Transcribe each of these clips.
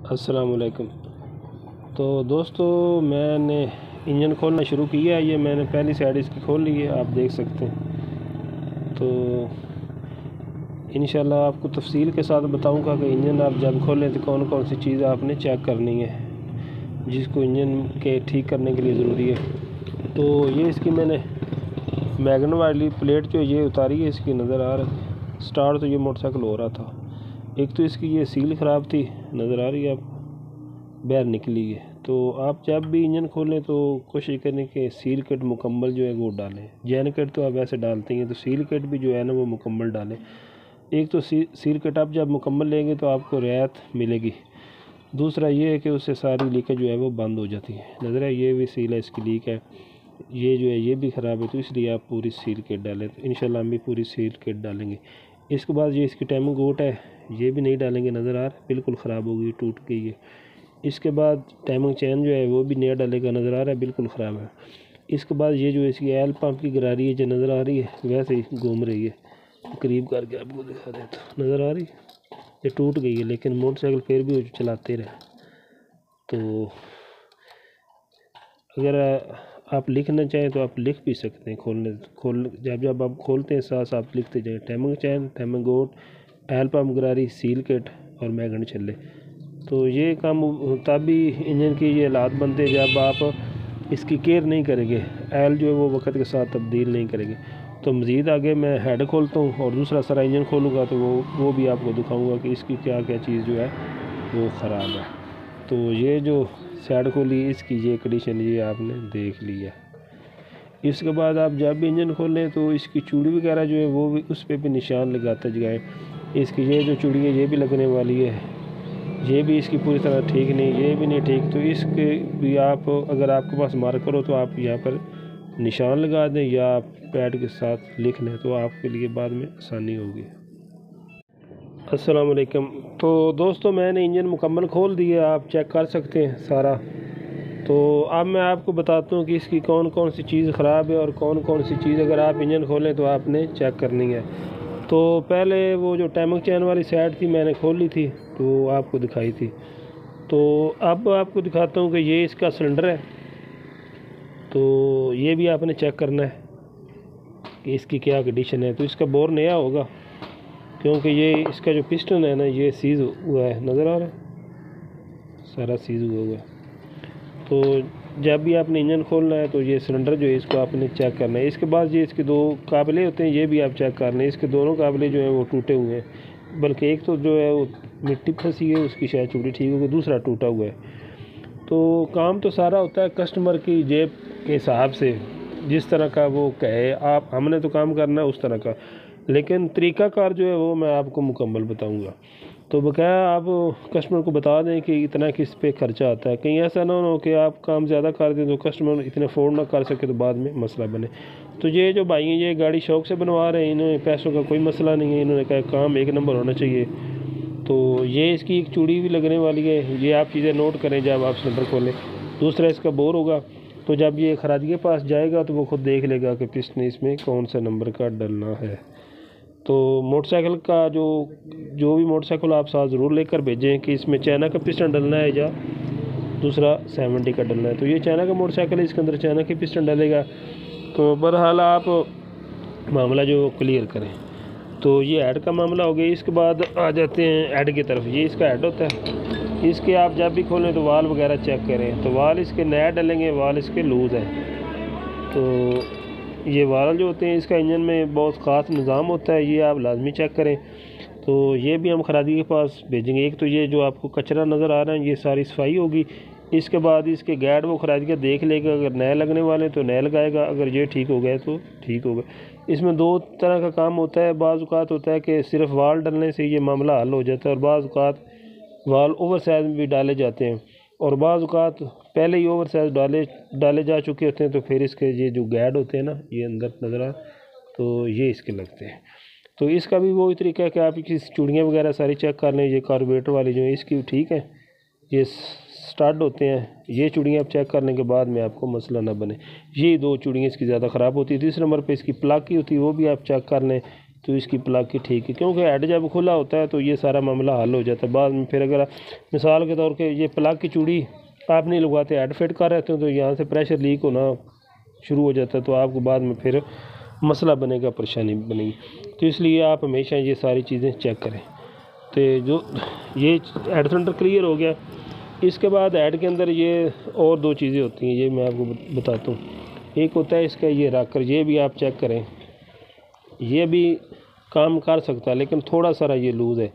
अस्सलाम वालेकुम। तो दोस्तों, मैंने इंजन खोलना शुरू किया है। ये मैंने पहली साइड इसकी खोल ली है, आप देख सकते हैं। तो इंशाल्लाह आपको तफसील के साथ बताऊंगा कि इंजन आप जब खोलें तो कौन कौन सी चीज़ आपने चेक करनी है जिसको इंजन के ठीक करने के लिए ज़रूरी है। तो ये इसकी मैंने मैगन वाली प्लेट जो ये उतारी है, इसकी नज़र आ रही है। स्टार्ट तो ये मोटरसाइकिल हो रहा था। एक तो इसकी ये सील ख़राब थी, नज़र आ रही है आपको, बाहर निकली है। तो आप जब भी इंजन खोलें तो कोशिश करें कि सील किट मुकम्मल जो है वो डालें। जैन किट तो आप ऐसे डालते हैं, तो सील किट भी जो है ना वो मुकम्मल डालें। एक तो सील किट आप जब मुकम्मल लेंगे तो आपको रियायत मिलेगी। दूसरा ये है कि उससे सारी लीकेज जो है वो बंद हो जाती है। नज़र है, ये भी सील है, इसकी लीक है। ये जो है ये भी ख़राब है, तो इसलिए आप पूरी सील किट डालें। तो इंशाल्लाह हम भी पूरी सील किट डालेंगे। इसके बाद ये इसकी टाइमिंग गोट है, ये भी नहीं डालेंगे। नज़र आ रहा है, बिल्कुल ख़राब हो गई, टूट गई है। इसके बाद टाइमिंग चैन जो है वो भी नया डालेगा। नज़र आ रहा है, बिल्कुल ख़राब है। इसके बाद ये जो इसकी एल पंप की गरारी है जो नज़र आ रही है वैसे ही घूम रही है। करीब करके आपको दिखा देता, नज़र आ रही है, ये टूट गई है, लेकिन मोटरसाइकिल फिर भी चलाते रहे। तो अगर आप लिखना चाहें तो आप लिख भी सकते हैं। जब आप खोलते हैं साथ आप लिखते जाएँ टाइमिंग चैन, टाइमिंग गोट, एल पंप गरारी, सील किट और मैगन छल्ले। तो ये काम तभी इंजन की ये हालात बनते हैं जब आप इसकी केयर नहीं करेंगे, एल जो है वो वक्त के साथ तब्दील नहीं करेंगे। तो मज़ीद आगे मैं हेड खोलता हूँ और दूसरा सारा इंजन खोलूँगा तो वो भी आपको दिखाऊँगा कि इसकी क्या क्या चीज़ जो है वो ख़राब है। तो ये जो साइड खोली इसकी ये कंडीशन ये आपने देख लिया। इसके बाद आप जब भी इंजन खोलें तो इसकी चूड़ी वगैरह जो है वो भी उस पर भी निशान लगाते जाएँ। इसकी ये जो चूड़ी है ये भी लगने वाली है, ये भी इसकी पूरी तरह ठीक नहीं, ये भी नहीं ठीक। तो इसके भी आप अगर आपके पास मार्कर हो तो आप यहाँ पर निशान लगा दें या आप पैड के साथ लिख लें, तो आपके लिए बाद में आसानी होगी। अस्सलाम वालेकुम। तो दोस्तों, मैंने इंजन मुकम्मल खोल दिया, आप चेक कर सकते हैं सारा। तो अब मैं आपको बताता हूँ कि इसकी कौन कौन सी चीज़ ख़राब है और कौन कौन सी चीज़ अगर आप इंजन खोलें तो आपने चेक करनी है। तो पहले वो जो टाइमिंग चैन वाली साइड थी मैंने खोल ली थी, तो आपको दिखाई थी। तो अब आपको दिखाता हूँ कि ये इसका सिलेंडर है। तो ये भी आपने चेक करना है कि इसकी क्या कंडीशन है। तो इसका बोर नया होगा, क्योंकि ये इसका जो पिस्टन है ना ये सीज़ हुआ है, नज़र आ रहा है, सारा सीज़ हुआ है। तो जब भी आपने इंजन खोलना है तो ये सिलेंडर जो है इसको आपने चेक करना है। इसके बाद ये इसके दो काबले होते हैं, ये भी आप चेक करना है। इसके दोनों काबले जो हैं वो टूटे हुए हैं, बल्कि एक तो जो है वो मिट्टी फंसी है, उसकी शायद चूड़ी ठीक होगी, दूसरा टूटा हुआ है। तो काम तो सारा होता है कस्टमर की जेब के हिसाब से, जिस तरह का वो कहे आप, हमने तो काम करना है उस तरह का, लेकिन तरीक़ाकार जो है वो मैं आपको मुकम्मल बताऊंगा। तो बकाया आप कस्टमर को बता दें कि इतना किस पे खर्चा आता है। कहीं ऐसा ना हो कि आप काम ज़्यादा कर दें तो कस्टमर इतने अफोर्ड ना कर सके तो बाद में मसला बने। तो ये जो भाई हैं ये गाड़ी शौक़ से बनवा रहे हैं, इन्हें पैसों का कोई मसला नहीं है, इन्होंने कहा काम एक नंबर होना चाहिए। तो ये इसकी एक चूड़ी भी लगने वाली है, ये आप चीज़ें नोट करें जब आप सिलेंडर खोलें। दूसरा इसका बोर होगा, तो जब ये खरादी के पास जाएगा तो वो खुद देख लेगा कि पिस्टन इसमें कौन सा नंबर का डलना है। तो मोटरसाइकिल का जो भी मोटरसाइकिल आप साथ ज़रूर लेकर भेजें कि इसमें चाइना का पिस्टन डलना है या दूसरा 70 का डलना है। तो ये चाइना का मोटरसाइकिल है, इसके अंदर चाइना की पिस्टन डलेगा। तो बहरहाल आप मामला जो क्लियर करें। तो ये हेड का मामला हो गया। इसके बाद आ जाते हैं हेड की तरफ। ये इसका हेड होता है, इसके आप जब भी खोलें तो वाल वगैरह चेक करें। तो वाल इसके नया डलेंगे, वाल इसके लूज़ है। तो ये वाल जो होते हैं इसका इंजन में बहुत ख़ास निज़ाम होता है, ये आप लाजमी चेक करें। तो ये भी हम खरादी के पास भेजेंगे। एक तो ये जो आपको कचरा नज़र आ रहा है ये सारी सफाई होगी। इसके बाद इसके गैड वो खरादी का देख लेगा, अगर नए लगने वाले तो नए लगाएगा, अगर ये ठीक हो गए तो ठीक होगा। इसमें दो तरह का काम होता है। बाज़ औक़ात होता है कि सिर्फ वाल डलने से ये मामला हल हो जाता है, और बाज़ औक़ात वाल ओवर साइज़ में भी डाले जाते हैं, और बाज़ औक़ात पहले ही ओवर साइज़ डाले जा चुके होते हैं। तो फिर इसके ये जो गैड होते हैं ना ये अंदर नज़र आ, तो ये इसके लगते हैं। तो इसका भी वही तरीका है कि आप इसकी चूड़ियाँ वगैरह सारी चेक कर लें। ये कार्बोरेटर वाली जो है इसकी ठीक है, ये स्टार्ट होते हैं। ये चूड़ियाँ आप चेक करने के बाद में आपको मसला ना बने। ये दो चूड़ियाँ इसकी ज़्यादा ख़राब होती है। तीसरे नंबर पे इसकी प्लग की होती है, वो भी आप चेक कर लें तो इसकी प्लग की ठीक है, क्योंकि हेड जब खुला होता है तो ये सारा मामला हल हो जाता है। बाद में फिर अगर मिसाल के तौर पे ये प्लग की चूड़ी आप नहीं लगवाते, हेड फिट कर रहते हो, तो यहाँ से प्रेशर लीक होना शुरू हो जाता है, तो आपको बाद में फिर मसला बनेगा, परेशानी बनेगी। तो इसलिए आप हमेशा ये सारी चीज़ें चेक करें। तो जो ये हेड सेंटर क्लियर हो गया, इसके बाद हेड के अंदर ये और दो चीज़ें होती हैं, ये मैं आपको बताता हूँ। एक होता है इसका ये रॉकर, ये भी आप चेक करें, ये भी काम कर सकता है लेकिन थोड़ा सा ये लूज़ है।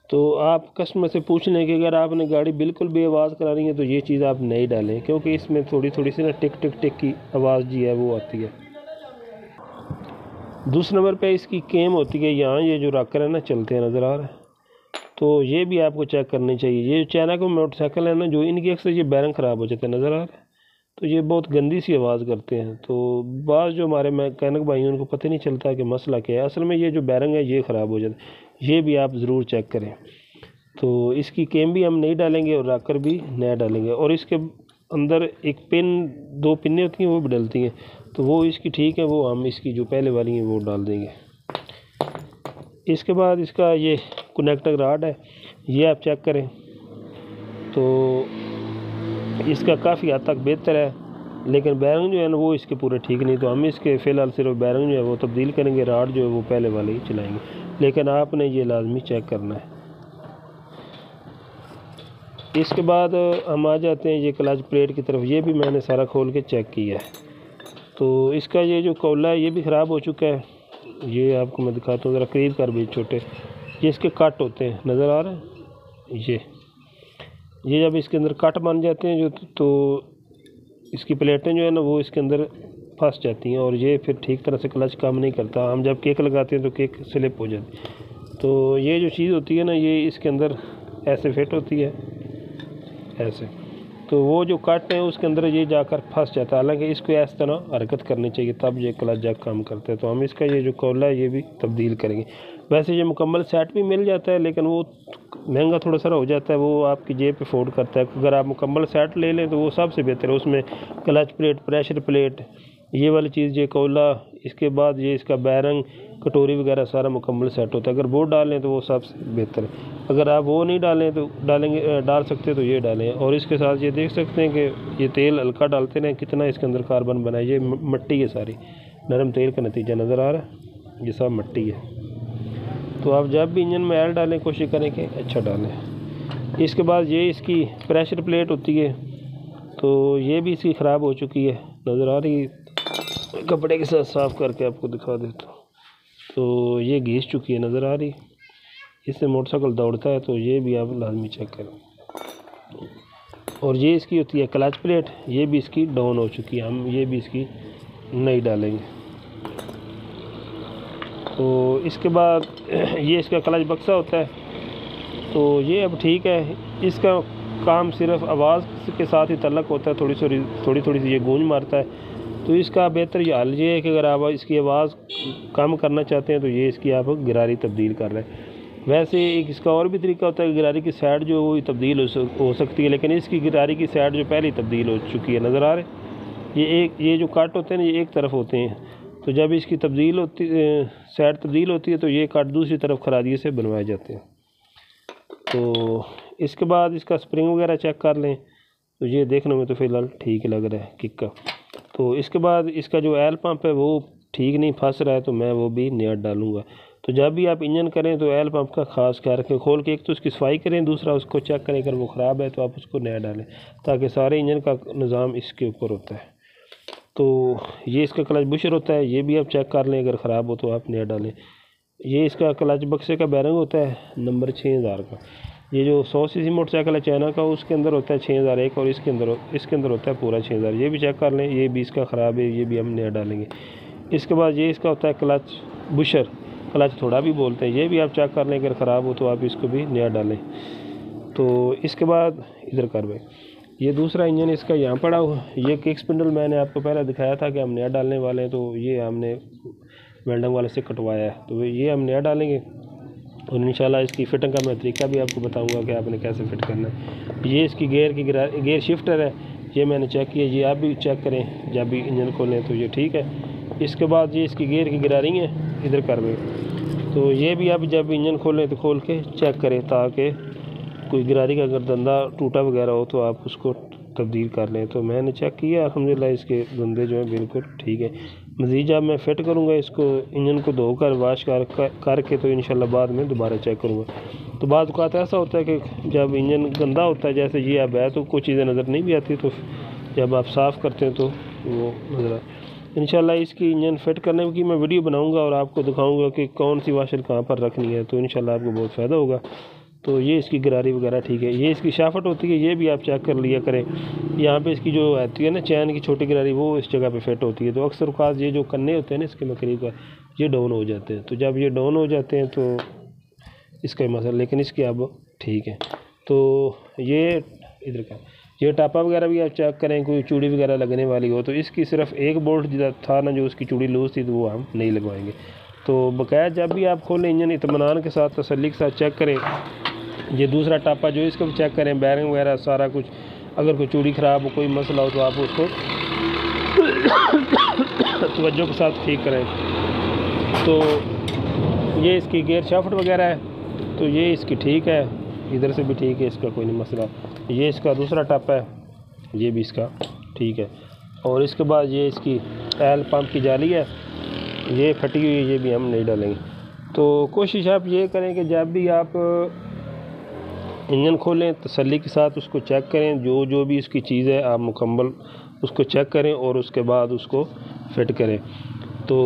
तो आप कस्टमर से पूछ लें कि अगर आपने गाड़ी बिल्कुल भी आवाज़ करानी है तो ये चीज़ आप नहीं डालें, क्योंकि इसमें थोड़ी थोड़ी सी ना टिक टिक टिक की आवाज़ जी है वो आती है। दूसरे नंबर पे इसकी केम होती है, यहाँ ये जो रॉकर है ना चलते हैं नज़र आ रहा है, तो ये भी आपको चेक करनी चाहिए। ये चाइना के मोटरसाइकिल है ना, जो इनकी अक्सर ये बैरंग ख़राब हो जाते हैं, नज़र आ रहा है, तो ये बहुत गंदी सी आवाज़ करते हैं। तो बाज़ जो हमारे मैकेनिक भाई हैं उनको पता नहीं चलता कि मसला क्या है, असल में ये जो बैरंग है ये ख़राब हो जाता है, ये भी आप ज़रूर चेक करें। तो इसकी केम भी हम नहीं डालेंगे और रॉकर भी नया डालेंगे, और इसके अंदर एक पिन, दो पिनें होती हैं वो भी डलती हैं, तो वो इसकी ठीक है, वो हम इसकी जो पहले वाली हैं वो डाल देंगे। इसके बाद इसका ये कनेक्टर रॉड है, ये आप चेक करें, तो इसका काफ़ी हद तक बेहतर है, लेकिन बैरंग जो है ना वो इसके पूरे ठीक नहीं, तो हम इसके फ़िलहाल सिर्फ बैरंग जो है वो तब्दील करेंगे, रॉड जो है वो पहले वाले ही चलाएंगे, लेकिन आपने ये लाजमी चेक करना है। इसके बाद हम आ जाते हैं ये क्लच प्लेट की तरफ, ये भी मैंने सारा खोल के चेक किया है। तो इसका ये जो कौला है ये भी ख़राब हो चुका है, ये आपको मैं दिखाता हूँ, ज़रा करीब कर भी छोटे, ये इसके कट होते हैं, नज़र आ रहे हैं, ये जब इसके अंदर कट बन जाते हैं जो, तो इसकी प्लेटें जो है ना वो इसके अंदर फंस जाती हैं, और ये फिर ठीक तरह से क्लच काम नहीं करता। हम जब केक लगाते हैं तो केक स्लिप हो जाती है। तो ये जो चीज़ होती है ना ये इसके अंदर ऐसे फिट होती है, ऐसे, तो वो जो कट है उसके अंदर ये जाकर फंस जाता है। हालांकि इसको इस तरह हरकत करनी चाहिए तब ये क्लच जैक काम करते हैं। तो हम इसका ये जो कौला है ये भी तब्दील करेंगे। वैसे ये मुकम्मल सेट भी मिल जाता है, लेकिन वो महंगा थोड़ा सा हो जाता है, वो आपकी जेब पे फोर्ड करता है। अगर आप मुकम्मल सेट ले लें तो वो सबसे बेहतर है, उसमें क्लच प्लेट, प्रेशर प्लेट, ये वाली चीज़, ये कौला, इसके बाद ये इसका बैरंग, कटोरी वगैरह सारा मुकम्मल सेट होता है। अगर वो डालें तो वो सबसे बेहतर है। अगर आप वो नहीं डालें तो डाल सकते तो ये डालें। और इसके साथ ये देख सकते हैं कि ये तेल हल्का डालते हैं, कितना इसके अंदर कार्बन बना है, ये मिट्टी है सारी, नरम तेल का नतीजा नज़र आ रहा है, ये सब मिट्टी है। तो आप जब भी इंजन में ऑयल डालें कोशिश करें कि अच्छा डालें। इसके बाद ये इसकी प्रेशर प्लेट होती है, तो ये भी इसकी ख़राब हो चुकी है, नज़र आ रही है, कपड़े के साथ साफ़ करके आपको दिखा देता हूँ। तो ये घिस चुकी है, नज़र आ रही, इससे मोटरसाइकिल दौड़ता है, तो ये भी आप लाजमी चेक करें। और ये इसकी होती है क्लच प्लेट, ये भी इसकी डाउन हो चुकी है, हम ये भी इसकी नहीं डालेंगे। तो इसके बाद ये इसका क्लच बक्सा होता है, तो ये अब ठीक है, इसका काम सिर्फ आवाज़ के साथ ही तल्लक होता है, थोड़ी थोड़ी सी ये गूंज मारता है। तो इसका बेहतर ये हाल ये है कि अगर आप इसकी आवाज़ कम करना चाहते हैं तो ये इसकी आप गिरारी तब्दील कर रहे हैं। वैसे एक इसका और भी तरीका होता है, गिरारी की साइड जो वो तब्दील हो सकती है, लेकिन इसकी गिरारी की साइड जो पहले तब्दील हो चुकी है, नज़र आ रहे, ये जो कट होते हैं ना ये एक तरफ होते हैं, तो जब इसकी साइड तब्दील होती है तो ये कट दूसरी तरफ खरादिए से बनवाए जाते हैं। तो इसके बाद इसका स्प्रिंग वगैरह चेक कर लें, तो ये देखने में तो फ़िलहाल ठीक लग रहा है किक का। तो इसके बाद इसका जो ऑयल पंप है वो ठीक नहीं, फंस रहा है, तो मैं वो भी नया डालूँगा। तो जब भी आप इंजन करें तो ऑयल पंप का खास ख्याल रखें, खोल के एक तो उसकी सफाई करें, दूसरा उसको चेक करें, अगर वो ख़राब है तो आप उसको नया डालें, ताकि सारे इंजन का निज़ाम इसके ऊपर होता है। तो ये इसका क्लच बुशर होता है, ये भी आप चेक कर लें, अगर ख़राब हो तो आप नया डालें। ये इसका क्लच बक्से का बैरंग होता है नंबर 6000 का, ये जो 100 सीसी मोटरसाइकिल है चाइना का, उसके अंदर होता है 6001, और इसके अंदर होता है पूरा 6000। ये भी चेक कर लें, ये भी इसका ख़राब है, ये भी हम नया डालेंगे। इसके बाद ये इसका होता है क्लच बुशर, क्लच थोड़ा भी बोलते हैं, ये भी आप चेक कर लें, अगर ख़राब हो तो आप इसको भी नया डालें। तो इसके बाद इधर कर भाई, ये दूसरा इंजन इसका यहाँ पड़ा हुआ, ये किक स्पिंडल मैंने आपको पहले दिखाया था कि हम नया डालने वाले हैं, तो ये हमने वेल्डिंग वाले से कटवाया है, तो ये हम नया डालेंगे। और इंशाल्लाह इसकी फिटिंग का मैं तरीका भी आपको बताऊंगा कि आपने कैसे फिट करना है। ये इसकी गेयर शिफ्टर है, ये मैंने चेक किया, ये आप भी चेक करें जब भी इंजन खोलें, तो ये ठीक है। इसके बाद ये इसकी गेयर की गिरारी है, इधर कर रहे, तो ये भी आप जब इंजन खोलें तो खोल के चेक करें, ताकि कोई गरारी का अगर दंदा टूटा वगैरह हो तो आप उसको तब्दील कर लें। तो मैंने चेक किया, अल्हम्दुलिल्लाह इसके दंदे जो हैं बिल्कुल ठीक है। मज़ीद जब मैं फ़िट करूँगा इसको, इंजन को धोकर वाश करके तो इंशाल्लाह बाद में दोबारा चेक करूँगा। तो बाद औक़ात ऐसा होता है कि जब इंजन गंदा होता है, जैसे ये अब है, तो कुछ चीज़ें नज़र नहीं भी आती, तो जब आप साफ़ करते हैं तो वो नज़र इंशाल्लाह इसकी इंजन फ़िट करने की मैं वीडियो बनाऊँगा और आपको दिखाऊँगा कि कौन सी वाशर कहाँ पर रखनी है, तो इंशाल्लाह आपको बहुत फ़ायदा होगा। तो ये इसकी गरारी वगैरह ठीक है। ये इसकी शाफट होती है, ये भी आप चेक कर लिया करें। यहाँ पे इसकी जो आती है ना चैन की छोटी गरारी, वो इस जगह पे फिट होती है। तो अक्सर औक़ात ये जो कन्ने होते हैं ना इसके मकरीब का, ये डाउन हो जाते हैं। तो जब ये डाउन हो जाते हैं तो इसका मसला, लेकिन इसकी अब ठीक है। तो ये इधर का ये टापा वगैरह भी आप चेक करें, कोई चूड़ी वगैरह लगने वाली हो तो इसकी सिर्फ एक बोल्ट था ना जो उसकी चूड़ी लूज़ थी, तो वो हम नहीं लगवाएंगे। तो बकाया जब भी आप खोलें इंजन इत्मीनान के साथ, तसल्ली के साथ चेक करें। ये दूसरा टापा जो इसको भी चेक करें, बैरिंग वगैरह सारा कुछ। अगर कोई चूड़ी ख़राब हो, कोई मसला हो, तो आप उसको तवज्जो के साथ ठीक करें। तो ये इसकी गियर शाफ्ट वगैरह है, तो ये इसकी ठीक है, इधर से भी ठीक है, इसका कोई नहीं मसला। ये इसका दूसरा टापा है, ये भी इसका ठीक है। और इसके बाद ये इसकी एल पंप की जाली है, ये फटी हुई है, ये भी हम नहीं डालेंगे। तो कोशिश आप ये करें कि जब भी आप इंजन खोलें तसल्ली के साथ उसको चेक करें, जो जो भी इसकी चीज़ है आप मुकम्मल उसको चेक करें और उसके बाद उसको फ़िट करें। तो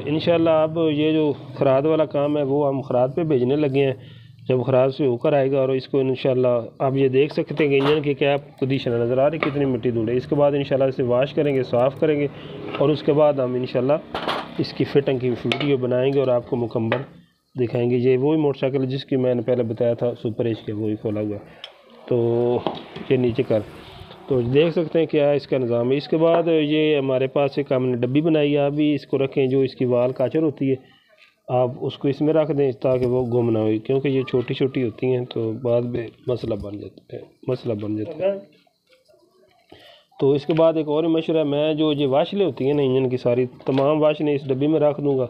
इंशाल्लाह अब ये जो खराद वाला काम है वो हम खराद पे भेजने लगे हैं। जब खराद से होकर आएगा और इसको इंशाल्लाह आप ये देख सकते हैं कि इंजन की क्या कंडीशन नज़र आ रही, कितनी मिट्टी धूल है। इसके बाद इंशाल्लाह इसे वाश करेंगे, साफ़ करेंगे और उसके बाद हम इंशाल्लाह इसकी फ़िटिंग की वीडियो बनाएंगे और आपको मुकम्मल दिखाएंगे। ये वही मोटरसाइकिल जिसकी मैंने पहले बताया था, सुपर एज के, वही खोला हुआ। तो ये नीचे कर, तो देख सकते हैं क्या इसका निज़ाम है। इसके बाद ये हमारे पास एक हमने डब्बी बनाई है, आप भी इसको रखें। जो इसकी वाल काचर होती है आप उसको इसमें रख दें ताकि वो गुम ना हो, क्योंकि ये छोटी छोटी होती हैं तो बाद में मसला बन जाता है। तो इसके बाद एक और मशवरा, मैं जो ये वाशलें होती हैं ना इंजन की, सारी तमाम वाशलें इस डब्बी में रख दूँगा।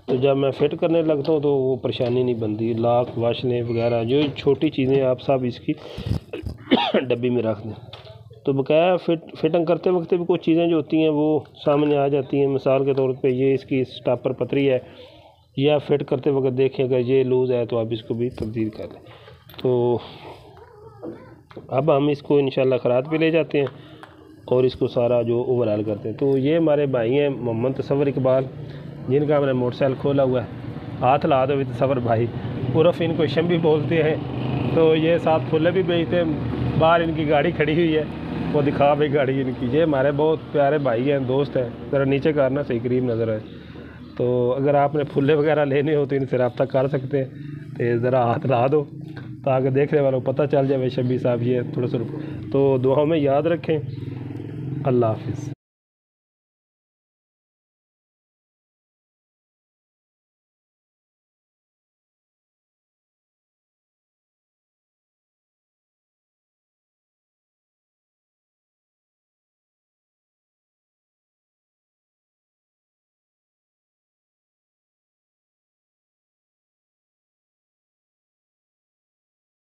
तो जब मैं फ़िट करने लगता हूँ तो वो परेशानी नहीं बनती। लाख वाशलें वगैरह जो छोटी चीज़ें आप सब इसकी डब्बी में रख दें। तो बकाया फ़िटिंग करते वक्त भी कुछ चीज़ें जो होती हैं वो सामने आ जाती हैं। मिसाल के तौर पे ये इसकी स्टॉपर पतरी है, ये आप फिट करते वक्त देखें अगर ये लूज़ है तो आप इसको भी तब्दील कर लें। तो अब हम इसको इंशाल्लाह खराद पे ले जाते हैं और इसको सारा जो ओवरऑल करते हैं। तो ये हमारे भाई हैं मोहम्मद तसव्वुर इकबाल, जिनका हमने मोटरसाइकिल खोला हुआ है। हाथ ला दो तसव्वुर भाई, उर्फ इनको शम्बी बोलते हैं। तो ये साथ फुल्ले भी बेचते हैं। बाहर इनकी गाड़ी खड़ी हुई है, वो दिखा भाई गाड़ी इनकी। ये हमारे बहुत प्यारे भाई हैं, दोस्त हैं। ज़रा नीचे करना सही करीब नज़र आए। तो अगर आपने फुल्ले वगैरह लेने हो तो इनसे रब्ता कर सकते हैं। तो ज़रा हाथ ला दो ताकि देखने वालों को पता चल जाए शम्बी साहब ये थोड़ा सा। तो दुआओं में याद रखें। अल्लाह हाफिज़।